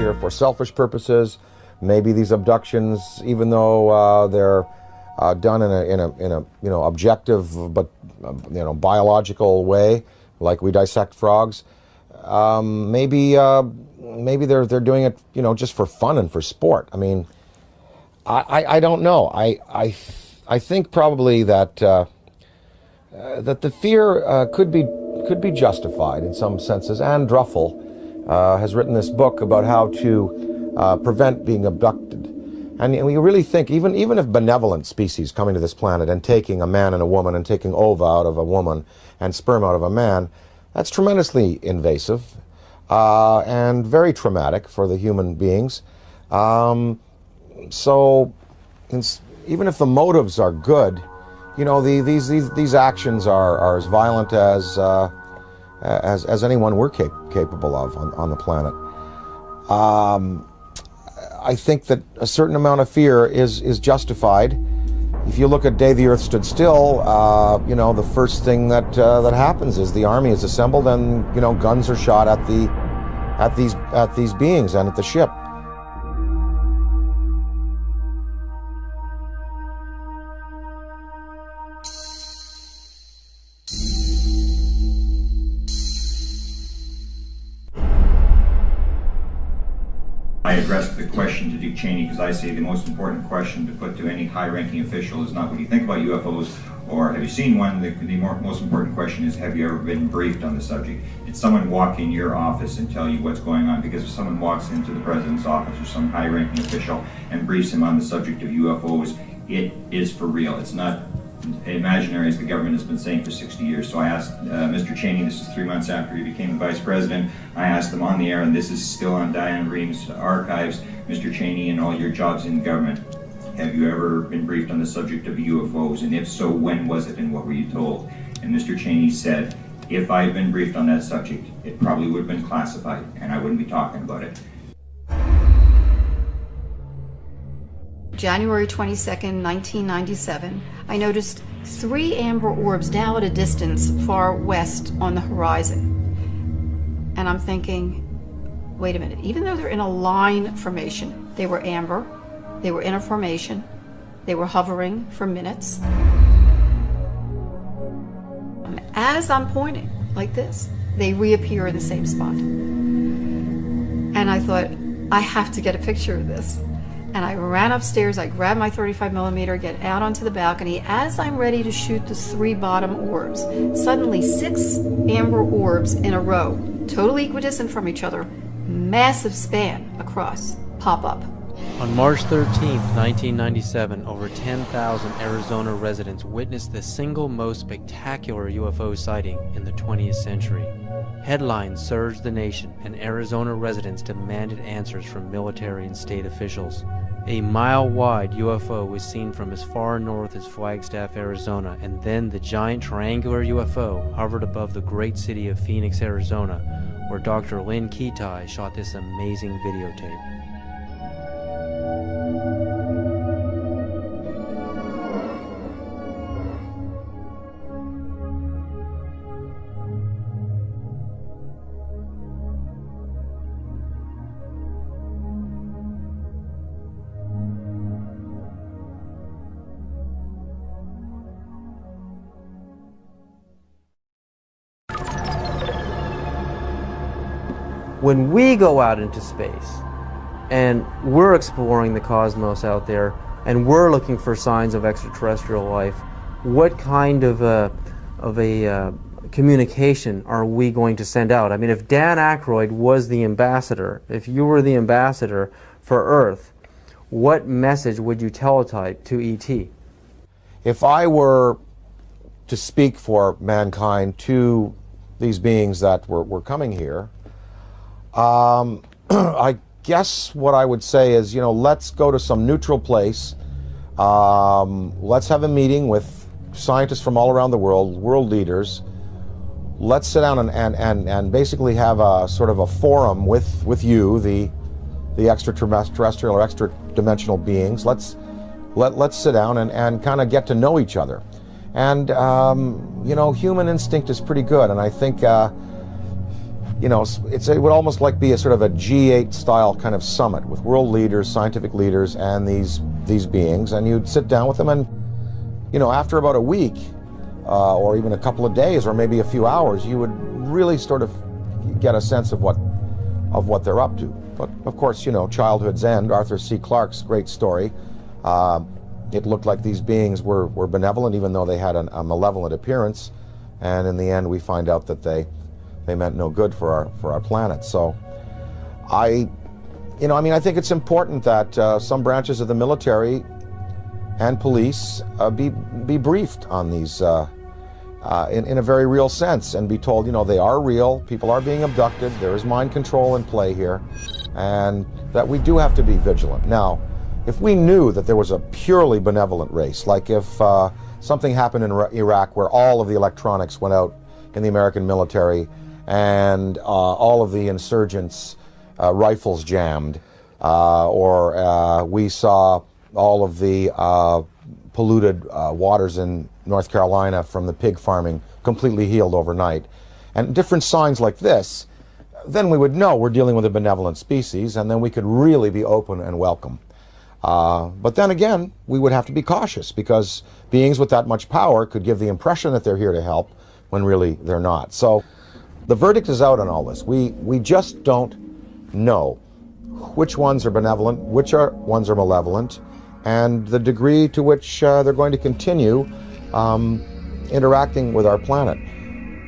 here for selfish purposes. Maybe these abductions, even though they're done in a objective but biological way, like we dissect frogs, maybe they're doing it just for fun and for sport. I mean, I don't know. I think probably that that the fear could be justified in some senses. Anne Druffel has written this book about how to prevent being abducted. And we really think, even if benevolent species coming to this planet and taking a man and a woman and taking ova out of a woman and sperm out of a man, that's tremendously invasive and very traumatic for the human beings. So even if the motives are good, these actions are as violent as anyone we're capable of on the planet. I think that a certain amount of fear is justified. If you look at Day the Earth Stood Still, the first thing that happens is the army is assembled and guns are shot at these beings and at the ship. I addressed the question to Dick Cheney because I say the most important question to put to any high-ranking official is not what do you think about UFOs or have you seen one. The most important question is, have you ever been briefed on the subject? Did someone walk in your office and tell you what's going on? Because if someone walks into the president's office or some high-ranking official and briefs him on the subject of UFOs, it is for real. It's not imaginary, as the government has been saying for 60 years. So I asked Mr. Cheney, this is 3 months after he became the vice president, I asked him on the air, and this is still on Diane Ream's archives, Mr. Cheney, in all your jobs in government, have you ever been briefed on the subject of UFOs? And if so, when was it and what were you told? And Mr. Cheney said, if I had been briefed on that subject, it probably would have been classified and I wouldn't be talking about it. January 22nd, 1997, I noticed 3 amber orbs now at a distance far west on the horizon. And I'm thinking, wait a minute, even though they're in a line formation, they were amber, they were in a formation, they were hovering for minutes. As I'm pointing like this, they reappear in the same spot. And I thought, I have to get a picture of this. And I ran upstairs, I grabbed my 35mm, get out onto the balcony. As I'm ready to shoot the 3 bottom orbs, suddenly 6 amber orbs in a row, totally equidistant from each other, massive span across, pop up. On March 13, 1997, over 10,000 Arizona residents witnessed the single most spectacular UFO sighting in the 20th century. Headlines surged the nation, and Arizona residents demanded answers from military and state officials. A mile-wide UFO was seen from as far north as Flagstaff, Arizona, and then the giant triangular UFO hovered above the great city of Phoenix, Arizona, where Dr. Lynn Ketai shot this amazing videotape. When we go out into space and we're exploring the cosmos out there and we're looking for signs of extraterrestrial life, what kind of a communication are we going to send out? I mean, if Dan Aykroyd was the ambassador, if you were the ambassador for Earth, what message would you teletype to ET? If I were to speak for mankind to these beings that were coming here, I guess what I would say is, let's go to some neutral place. Let's have a meeting with scientists from all around the world, world leaders. Let's sit down and basically have a sort of a forum with you, the extraterrestrial or extra-dimensional beings. Let's sit down and kind of get to know each other. And, human instinct is pretty good, and I think you know, it would almost like be a sort of a G8 style kind of summit with world leaders, scientific leaders, and these beings, and you'd sit down with them, and you know, after about a week or even a couple of days or maybe a few hours, you would really sort of get a sense of what they're up to. But of course, you know, childhood's end, Arthur C. Clarke's great story. It looked like these beings were benevolent, even though they had a malevolent appearance, and in the end we find out that they meant no good for our planet. So I think it's important that some branches of the military and police be briefed on these in a very real sense, and be told, you know, they are real, people are being abducted, there is mind control in play here, and that we do have to be vigilant. Now, if we knew that there was a purely benevolent race, like if something happened in Iraq where all of the electronics went out in the American military and all of the insurgents' rifles jammed, or we saw all of the polluted waters in North Carolina from the pig farming completely healed overnight, and different signs like this, then we would know we're dealing with a benevolent species, and then we could really be open and welcome. But then again, we would have to be cautious, because beings with that much power could give the impression that they're here to help when really they're not. So the verdict is out on all this. We just don't know which ones are benevolent, which ones are malevolent, and the degree to which they're going to continue interacting with our planet.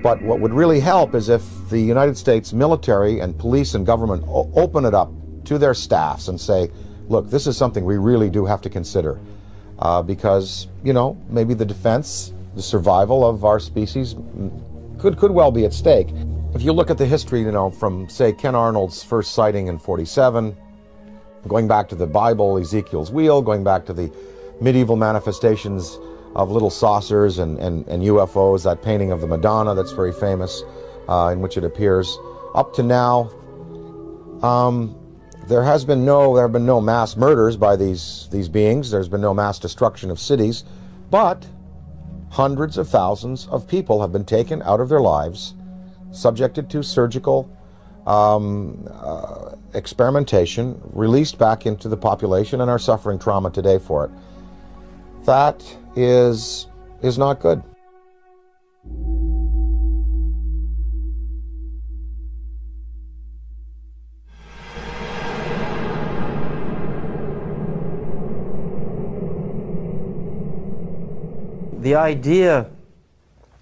But what would really help is if the United States military and police and government open it up to their staffs and say, look, this is something we really do have to consider, because, you know, maybe the defense, the survival of our species could well be at stake. If you look at the history, you know, from, say, Ken Arnold's first sighting in '47, going back to the Bible, Ezekiel's wheel, going back to the medieval manifestations of little saucers and UFOs, that painting of the Madonna that's very famous, in which it appears, up to now, there have been no mass murders by these beings. There's been no mass destruction of cities, but hundreds of thousands of people have been taken out of their lives, subjected to surgical experimentation, released back into the population, and are suffering trauma today for it. That is not good. The idea,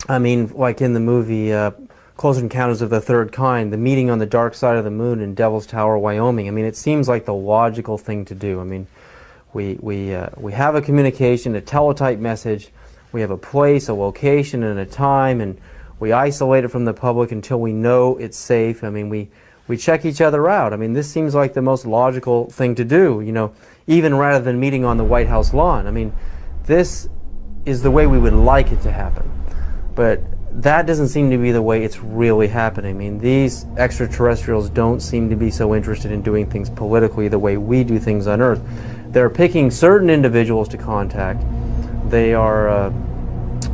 I mean, like in the movie Close Encounters of the Third Kind, the meeting on the dark side of the moon in Devil's Tower, Wyoming, I mean, it seems like the logical thing to do. I mean, we have a communication, a teletype message, we have a place, a location, and a time, and we isolate it from the public until we know it's safe. I mean, we check each other out. I mean, this seems like the most logical thing to do, you know, even rather than meeting on the White House lawn. I mean, this is the way we would like it to happen. But that doesn't seem to be the way it's really happening. I mean, these extraterrestrials don't seem to be so interested in doing things politically the way we do things on Earth. They're picking certain individuals to contact. They are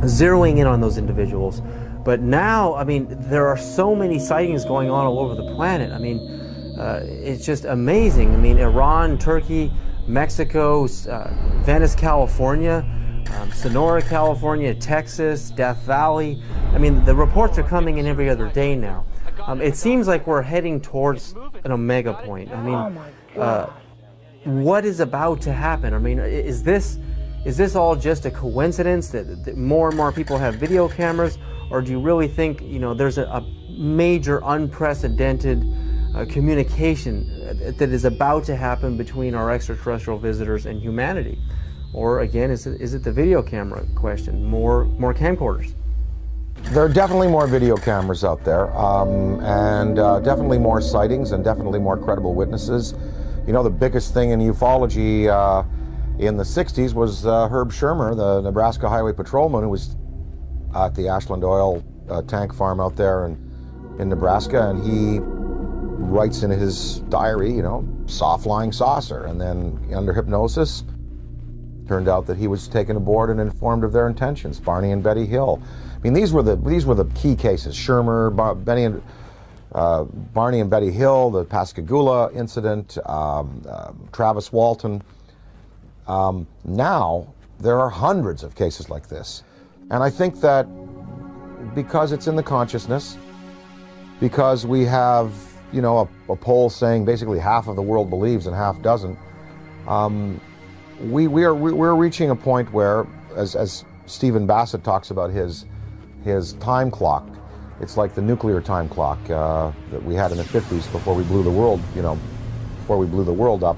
zeroing in on those individuals. But now, I mean, there are so many sightings going on all over the planet. I mean, it's just amazing. I mean, Iran, Turkey, Mexico, Venice, California, Sonora, California, Texas, Death Valley. I mean, the reports are coming in every other day now. It seems like we're heading towards an omega point. I mean, what is about to happen? I mean, is this all just a coincidence that more and more people have video cameras, or do you really think, you know, there's a major unprecedented communication that is about to happen between our extraterrestrial visitors and humanity? Or again, is it the video camera question? More camcorders? There are definitely more video cameras out there, and definitely more sightings, and definitely more credible witnesses. You know, the biggest thing in ufology in the 60s was Herb Shermer, the Nebraska Highway Patrolman, who was at the Ashland Oil tank farm out there in Nebraska, and he writes in his diary, you know, saw flying saucer, and then under hypnosis, turned out that he was taken aboard and informed of their intentions. Barney and Betty Hill. I mean, these were the key cases. Shermer, Barney and Betty Hill, the Pascagoula incident, Travis Walton. Now there are hundreds of cases like this. And I think that because it's in the consciousness, because we have, you know, a poll saying basically half of the world believes and half doesn't, we're reaching a point where, as Stephen Bassett talks about his time clock, it's like the nuclear time clock that we had in the 50s before we blew the world, you know, before we blew the world up.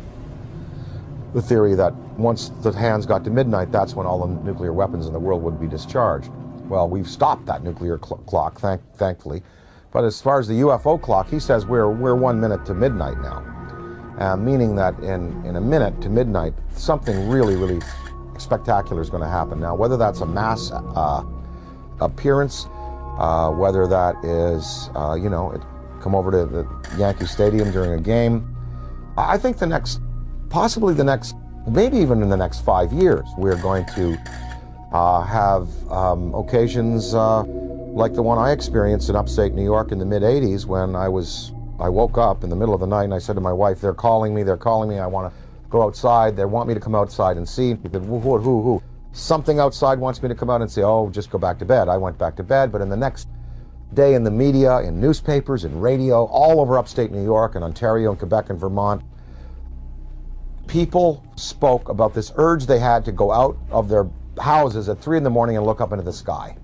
The theory that once the hands got to midnight, that's when all the nuclear weapons in the world would be discharged. Well, we've stopped that nuclear clock, thankfully. But as far as the UFO clock, he says we're 1 minute to midnight now, meaning that in a minute to midnight, something really, really spectacular is going to happen. Now, whether that's a mass appearance, whether that is, you know, come over to the Yankee Stadium during a game, I think possibly the next, maybe even in the next 5 years, we're going to have occasions like the one I experienced in upstate New York in the mid-'80s when I woke up in the middle of the night and I said to my wife, they're calling me, I want to go outside, they want me to come outside and see. He said, who? Something outside wants me to come out and say, oh, just go back to bed. I went back to bed, but in the next day in the media, in newspapers, in radio, all over upstate New York and Ontario and Quebec and Vermont, people spoke about this urge they had to go out of their houses at 3 in the morning and look up into the sky.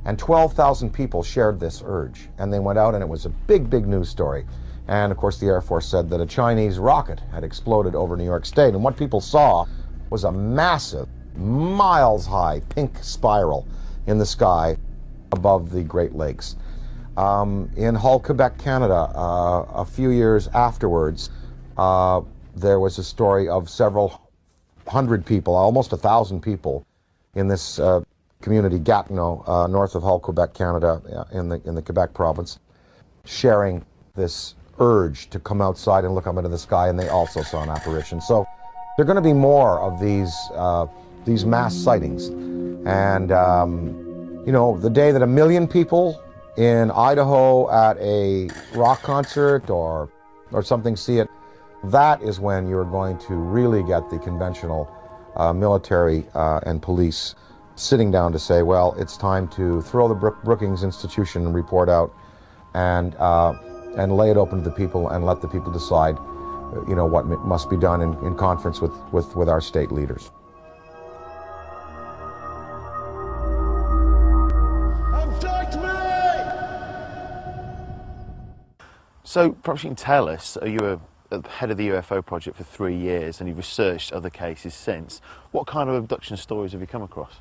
And 12,000 people shared this urge. And they went out and it was a big, big news story. And of course the Air Force said that a Chinese rocket had exploded over New York State. And what people saw was a massive, miles-high pink spiral in the sky above the Great Lakes. In Hull, Quebec, Canada, a few years afterwards, there was a story of several hundred people, almost 1,000 people in this community, Gatineau, north of Hull, Quebec, Canada, in the Quebec province, sharing this urge to come outside and look up into the sky, and they also saw an apparition. So there are going to be more of these mass sightings. And, you know, the day that 1 million people in Idaho at a rock concert or something see it, that is when you're going to really get the conventional military and police sitting down to say, well, it's time to throw the Brookings Institution report out and lay it open to the people and let the people decide, you know, what must be done in conference with our state leaders. Abduct me! So perhaps you can tell us, you were at the head of the UFO project for 3 years and you've researched other cases since. What kind of abduction stories have you come across?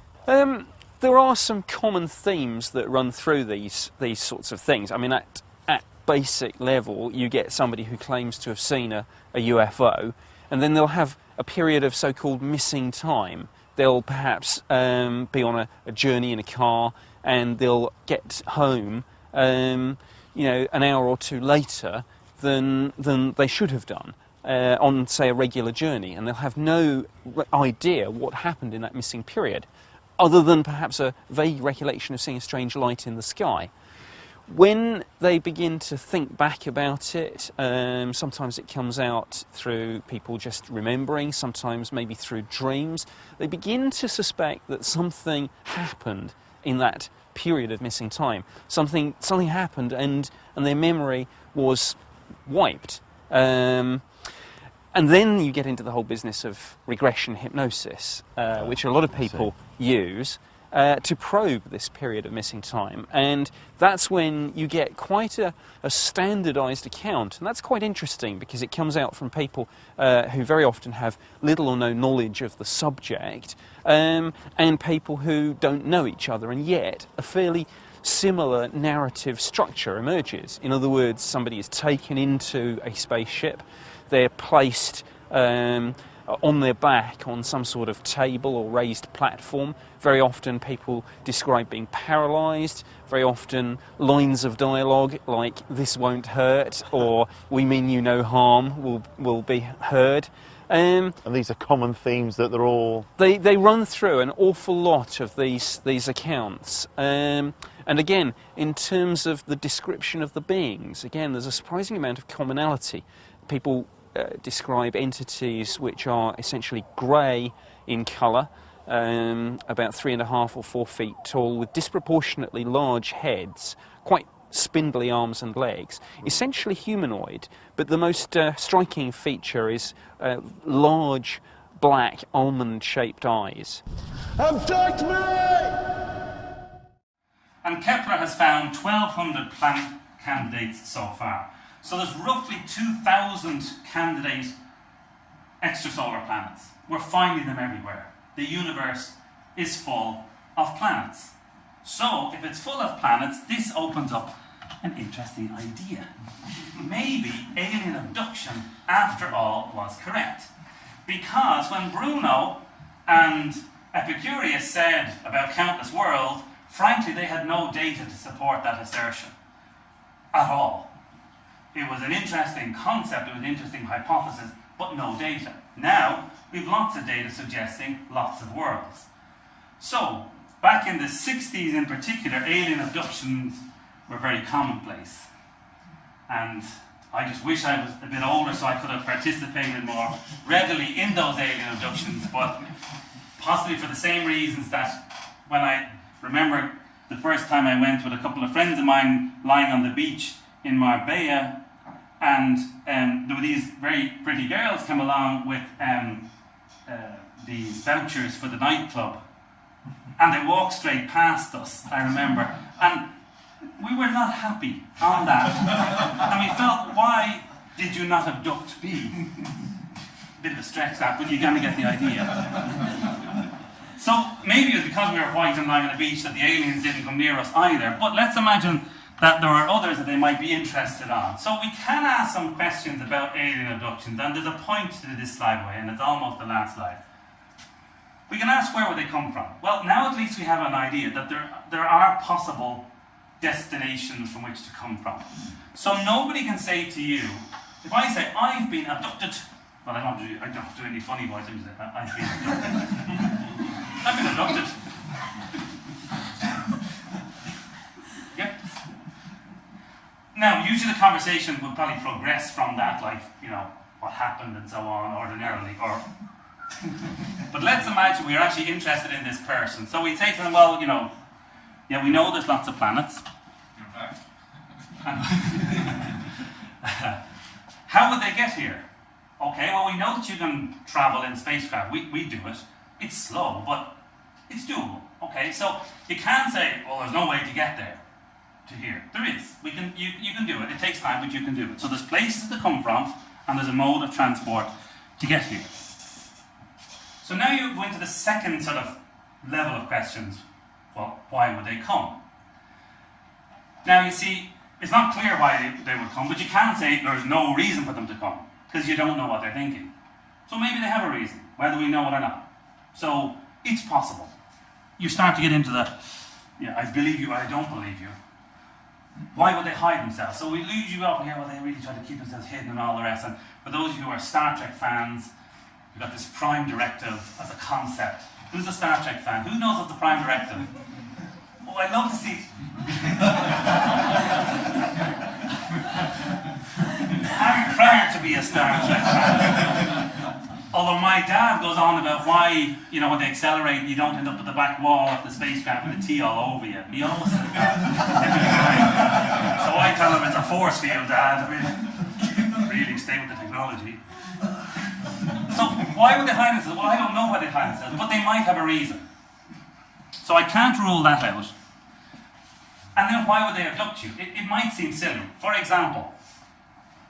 There are some common themes that run through these sorts of things. I mean, at basic level, you get somebody who claims to have seen a UFO, and then they'll have a period of so-called missing time. They'll perhaps be on a journey in a car, and they'll get home, you know, an hour or two later than they should have done on, say, a regular journey, and they'll have no idea what happened in that missing period, other than perhaps a vague recollection of seeing a strange light in the sky. When they begin to think back about it, sometimes it comes out through people just remembering, sometimes maybe through dreams, they begin to suspect that something happened in that period of missing time. Something happened and their memory was wiped. And then you get into the whole business of regression hypnosis, which a lot of people use to probe this period of missing time. And that's when you get quite a standardized account. And that's quite interesting because it comes out from people who very often have little or no knowledge of the subject, and people who don't know each other, and yet a fairly similar narrative structure emerges. In other words, somebody is taken into a spaceship, they're placed on their back on some sort of table or raised platform. Very often people describe being paralysed, very often lines of dialogue like "this won't hurt" or "we mean you no harm" will be heard. Um, And these are common themes that they're all... They run through an awful lot of these accounts. And again, in terms of the description of the beings, again, there's a surprising amount of commonality. People describe entities which are essentially grey in colour, about 3.5 or 4 feet tall, with disproportionately large heads, quite spindly arms and legs, essentially humanoid, but the most striking feature is large, black, almond-shaped eyes. Abduct me! And Kepler has found 1,200 planet candidates so far. So there's roughly 2,000 candidate extrasolar planets. We're finding them everywhere. The universe is full of planets. So if it's full of planets, this opens up an interesting idea. Maybe alien abduction, after all, was correct. Because when Bruno and Epicurus said about countless worlds, frankly, they had no data to support that assertion at all. It was an interesting concept, it was an interesting hypothesis, but no data. Now, we've lots of data suggesting lots of worlds. So, back in the 60s in particular, alien abductions were very commonplace. And I just wish I was a bit older so I could have participated more readily in those alien abductions, but possibly for the same reasons that when I remember the first time I went with a couple of friends of mine lying on the beach in Marbella, and there were these very pretty girls come along with these vouchers for the nightclub, and they walked straight past us, I remember, and we were not happy on that, and we felt, why did you not abduct me? Bit of a stretch that, but you're going to get the idea. So maybe it was because we were white and lying on the beach that the aliens didn't come near us either, but let's imagine that there are others that they might be interested on. So we can ask some questions about alien abductions, and there's a point to this slide way, and it's almost the last slide. We can ask, where would they come from? Well, now at least we have an idea that there are possible destinations from which to come from. So nobody can say to you, if I say, I've been abducted, well, I don't do any funny voice, I just say, I've been abducted. I've been abducted. Yep. Now, usually the conversation would probably progress from that, like, you know, what happened and so on, ordinarily, or... But let's imagine we're actually interested in this person. So we'd say to them, well, you know, yeah, we know there's lots of planets. How would they get here? Okay, well, we know that you can travel in spacecraft. We do it. It's slow, but it's doable. Okay, so you can't say, well, there's no way to get there, to here. There is. You can do it. It takes time, but you can do it. So there's places to come from, and there's a mode of transport to get here. So now you go into the second sort of level of questions. Well, why would they come? Now you see, it's not clear why they would come, but you can't say there's no reason for them to come, because you don't know what they're thinking. So maybe they have a reason, whether we know it or not. So it's possible. You start to get into the, yeah, I believe you, I don't believe you. Why would they hide themselves? So we lead you up here, well, they really try to keep themselves hidden and all the rest. And for those of you who are Star Trek fans, we've got this prime directive as a concept. Who's a Star Trek fan? Who knows of the prime directive? Oh, I'd love to see. I'm proud to be a Star Trek fan. Although my dad goes on about why, you know, when they accelerate, you don't end up at the back wall of the spacecraft with a tea all over you. He always says that. So I tell him it's a force field, Dad. I mean, really stay with the technology. So why would they hide themselves? Well, I don't know why they hide themselves, but they might have a reason. So I can't rule that out. And then why would they abduct you? It might seem silly. For example,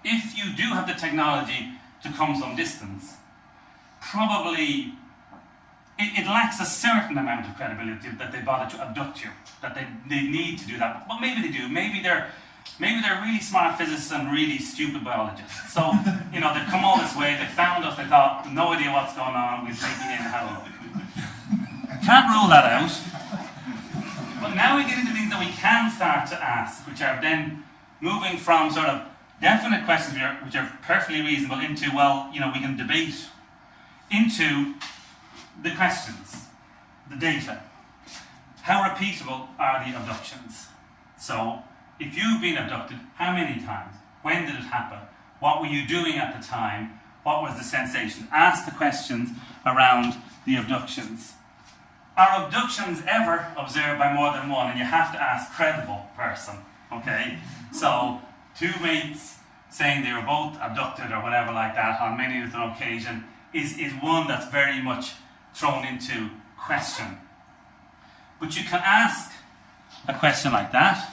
if you do have the technology to come some distance, probably it lacks a certain amount of credibility that they bother to abduct you, that they need to do that. But maybe they do. Maybe they're really smart physicists and really stupid biologists. So, you know, they've come all this way, they found us, they thought, no idea what's going on, we'll take you in and have a look. Can't rule that out. But now we get into things that we can start to ask, which are then moving from sort of definite questions which are perfectly reasonable into, well, you know, we can debate into the questions, the data. How repeatable are the abductions? So, if you've been abducted, how many times? When did it happen? What were you doing at the time? What was the sensation? Ask the questions around the abductions. Are abductions ever observed by more than one? And you have to ask credible person, okay? So, two mates saying they were both abducted or whatever like that on many different occasions is one that's very much thrown into question. But you can ask a question like that,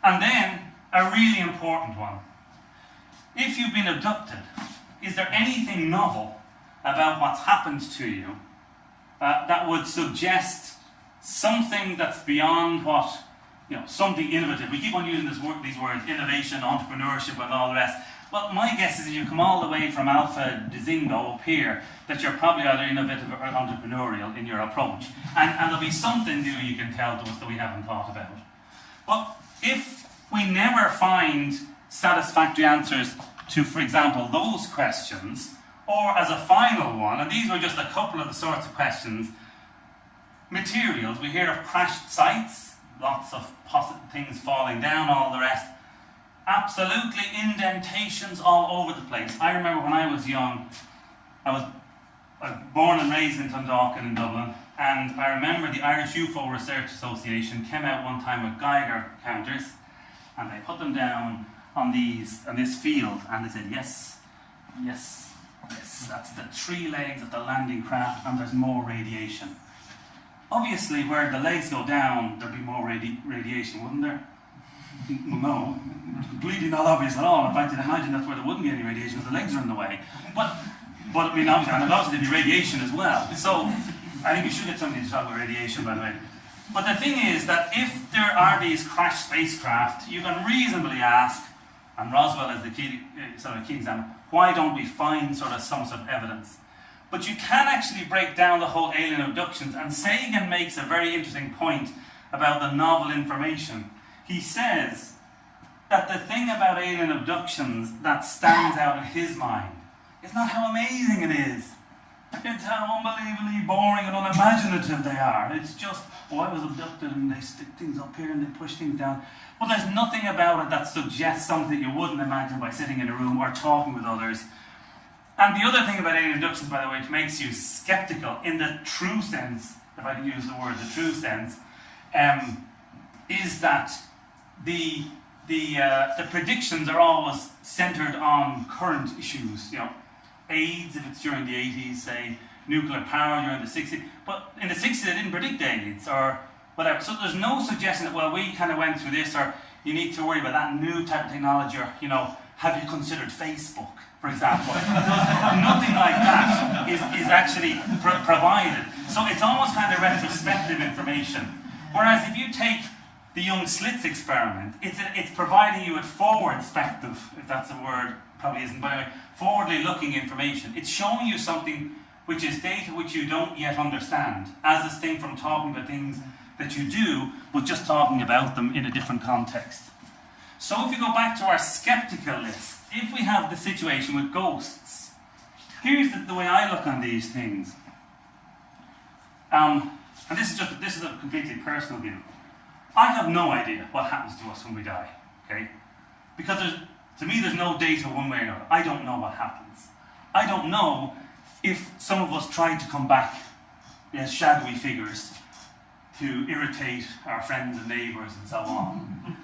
and then a really important one. If you've been abducted, is there anything novel about what's happened to you that would suggest something that's beyond what, something innovative? We keep on using these words, innovation, entrepreneurship, and all the rest. Well, my guess is if you come all the way from Alpha to Zingo up here, that you're probably either innovative or entrepreneurial in your approach. And there'll be something new you can tell to us that we haven't thought about. But if we never find satisfactory answers to, for example, those questions, or as a final one, and these were just a couple of the sorts of questions, materials, we hear of crashed sites, lots of things falling down, all the rest. Absolutely indentations all over the place. I remember when I was young, I was born and raised in Dundalkin in Dublin, and I remember the Irish UFO Research Association came out one time with Geiger counters, and they put them down on this field, and they said, yes, that's the 3 legs of the landing craft, and there's more radiation. Obviously, where the legs go down, there'd be more radiation, wouldn't there? Well, no, completely not obvious at all. In fact, you'd imagine that's where there wouldn't be any radiation if the legs are in the way. But I mean, obviously there'd be radiation as well. So, I think we should get somebody to talk about radiation, by the way. But the thing is that if there are these crashed spacecraft, you can reasonably ask, and Roswell is the key example, why don't we find some sort of evidence? But you can actually break down the whole alien abductions, and Sagan makes a very interesting point about the novel information. He says that the thing about alien abductions that stands out in his mind is not how amazing it is. It's how unbelievably boring and unimaginative they are. It's just, I was abducted and they stick things up here and they push things down. But there's nothing about it that suggests something you wouldn't imagine by sitting in a room or talking with others. And the other thing about alien abductions, by the way, which makes you skeptical in the true sense, if I can use the word, the true sense, is that the predictions are always centered on current issues. AIDS, if it's during the 80s, say, nuclear power during the 60s. But in the 60s, they didn't predict AIDS or whatever. So there's no suggestion that, well, we kind of went through this, or you need to worry about that new type of technology, or, have you considered Facebook, for example? Nothing like that is actually provided. So it's almost kind of retrospective information. Whereas if you take the young slits experiment, it's providing you with forward-spective, if that's a word, probably isn't, but anyway, forwardly looking information. It's showing you something which is data which you don't yet understand, as distinct from talking about things that you do, but just talking about them in a different context. So if we go back to our skeptical list, if we have the situation with ghosts, here's the way I look on these things. And this is a completely personal view. I have no idea what happens to us when we die, okay? Because to me there's no data one way or another. I don't know what happens. I don't know if some of us try to come back as shadowy figures to irritate our friends and neighbours and so on.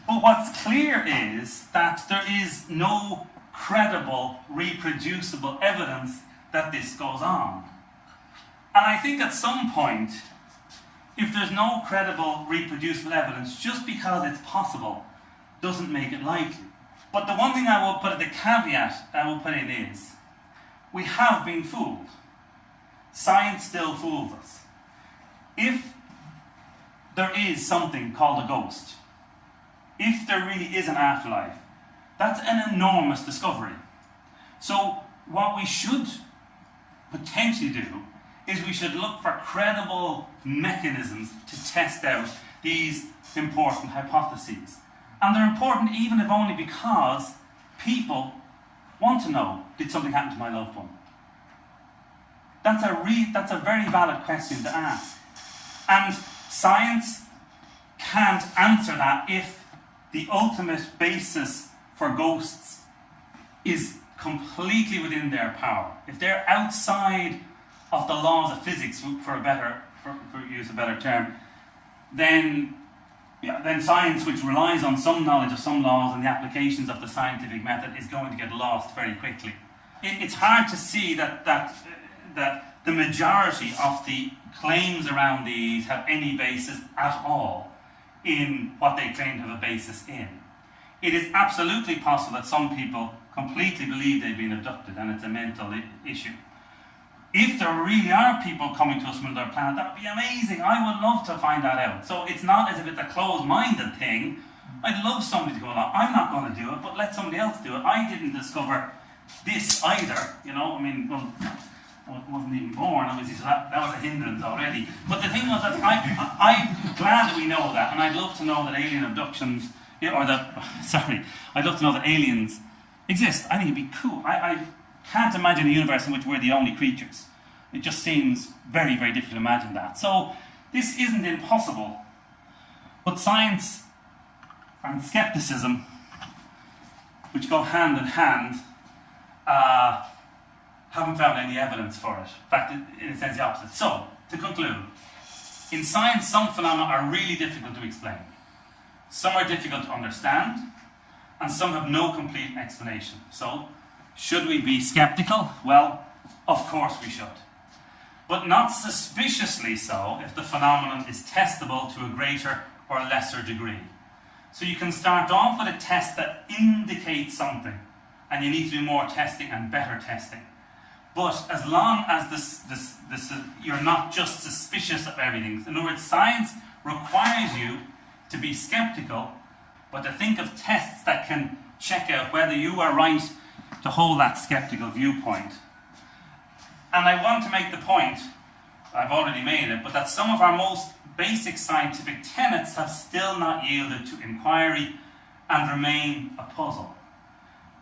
But what's clear is that there is no credible, reproducible evidence that this goes on. And I think at some point, if there's no credible, reproducible evidence, just because it's possible, doesn't make it likely. But the one thing I will put, the caveat I will put in is, we have been fooled. Science still fools us. If there is something called a ghost, if there really is an afterlife, that's an enormous discovery. So what we should potentially do is we should look for credible mechanisms to test out these important hypotheses. And they're important even if only because people want to know, did something happen to my loved one? That's a very valid question to ask. And science can't answer that if the ultimate basis for ghosts is completely within their power. If they're outside of the laws of physics, for use a better term, then science, which relies on some knowledge of some laws and the applications of the scientific method, is going to get lost very quickly. It's hard to see that the majority of the claims around these have any basis at all in what they claim to have a basis in. It is absolutely possible that some people completely believe they've been abducted and it's a mental issue. If there really are people coming to us from another planet, that would be amazing. I would love to find that out. So it's not as if it's a closed-minded thing. I'd love somebody to go along. I'm not going to do it, but let somebody else do it. I didn't discover this either, you know. I mean, well, I wasn't even born, obviously, so that was a hindrance already. But the thing was that I'm glad that we know that, and I'd love to know that alien abductions, I'd love to know that aliens exist. I think it'd be cool. I can't imagine a universe in which we're the only creatures. It just seems very, very difficult to imagine that. So this isn't impossible. But science and skepticism, which go hand in hand, haven't found any evidence for it. In fact, in a sense, the opposite. So, to conclude, in science, some phenomena are really difficult to explain. Some are difficult to understand, and some have no complete explanation. So, should we be skeptical? Well, of course we should. But not suspiciously so if the phenomenon is testable to a greater or lesser degree. So you can start off with a test that indicates something, and you need to do more testing and better testing. But as long as you're not just suspicious of everything. In other words, science requires you to be skeptical, but to think of tests that can check out whether you are right to hold that skeptical viewpoint. And I want to make the point, I've already made it, but that some of our most basic scientific tenets have still not yielded to inquiry and remain a puzzle.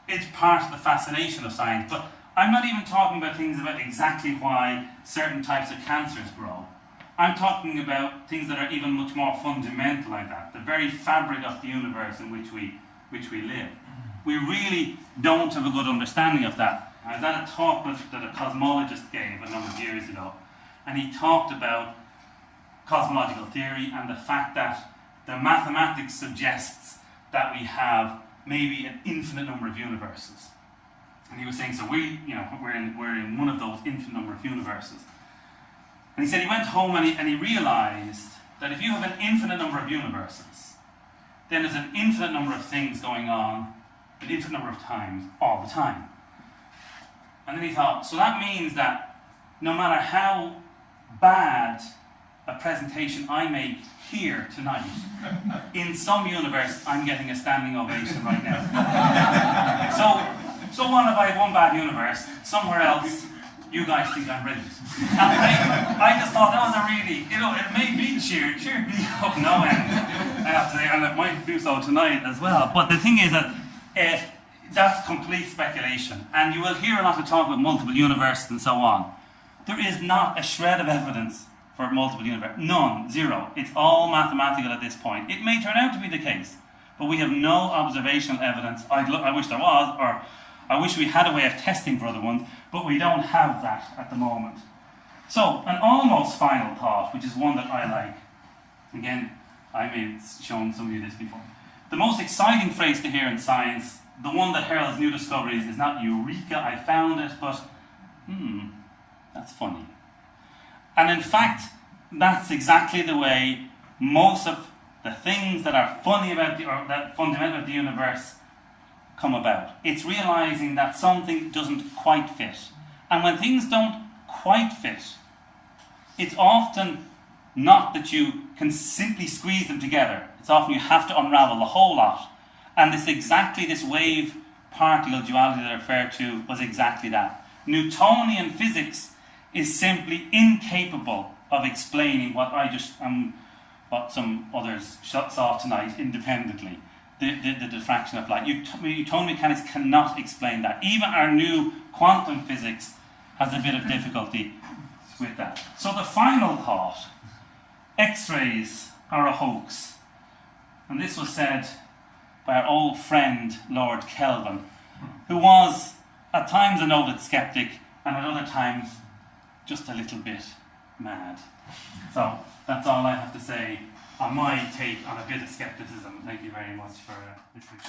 It's part of the fascination of science, but I'm not even talking about things about exactly why certain types of cancers grow. I'm talking about things that are even much more fundamental like that, the very fabric of the universe in which we live. We really don't have a good understanding of that. I was at a talk that a cosmologist gave a number of years ago, and he talked about cosmological theory and the fact that the mathematics suggests that we have maybe an infinite number of universes. And he was saying, so we're in one of those infinite number of universes. And he said he went home and he realized that if you have an infinite number of universes, then there's an infinite number of things going on an infinite number of times, all the time. And then he thought, so that means that no matter how bad a presentation I make here tonight, in some universe I'm getting a standing ovation right now. So what if I have one bad universe, somewhere else you guys think I'm brilliant? And I just thought that was a really, it made me cheered me up no end, I have to say, and it might do so tonight as well. But the thing is that that's complete speculation, and you will hear a lot of talk about multiple universes and so on. There is not a shred of evidence for multiple universes. None. Zero. It's all mathematical at this point. It may turn out to be the case, but we have no observational evidence. I wish there was, or I wish we had a way of testing for other ones, but we don't have that at the moment. So, an almost final thought, which is one that I like. Again, I may have shown some of you this before. The most exciting phrase to hear in science, the one that heralds new discoveries, is not eureka, I found it, but that's funny. And in fact, that's exactly the way most of the things that are funny about or that fundamental about the universe come about. It's realizing that something doesn't quite fit. And when things don't quite fit, it's often not that you can simply squeeze them together. It's often you have to unravel the whole lot. And this wave particle duality that I referred to was exactly that. Newtonian physics is simply incapable of explaining what what some others saw tonight independently, the diffraction of light. Newtonian mechanics cannot explain that. Even our new quantum physics has a bit of difficulty with that. So the final thought, X-rays are a hoax. And this was said by our old friend Lord Kelvin, who was at times a noted skeptic and at other times just a little bit mad. So that's all I have to say on my take on a bit of skepticism. Thank you very much for listening.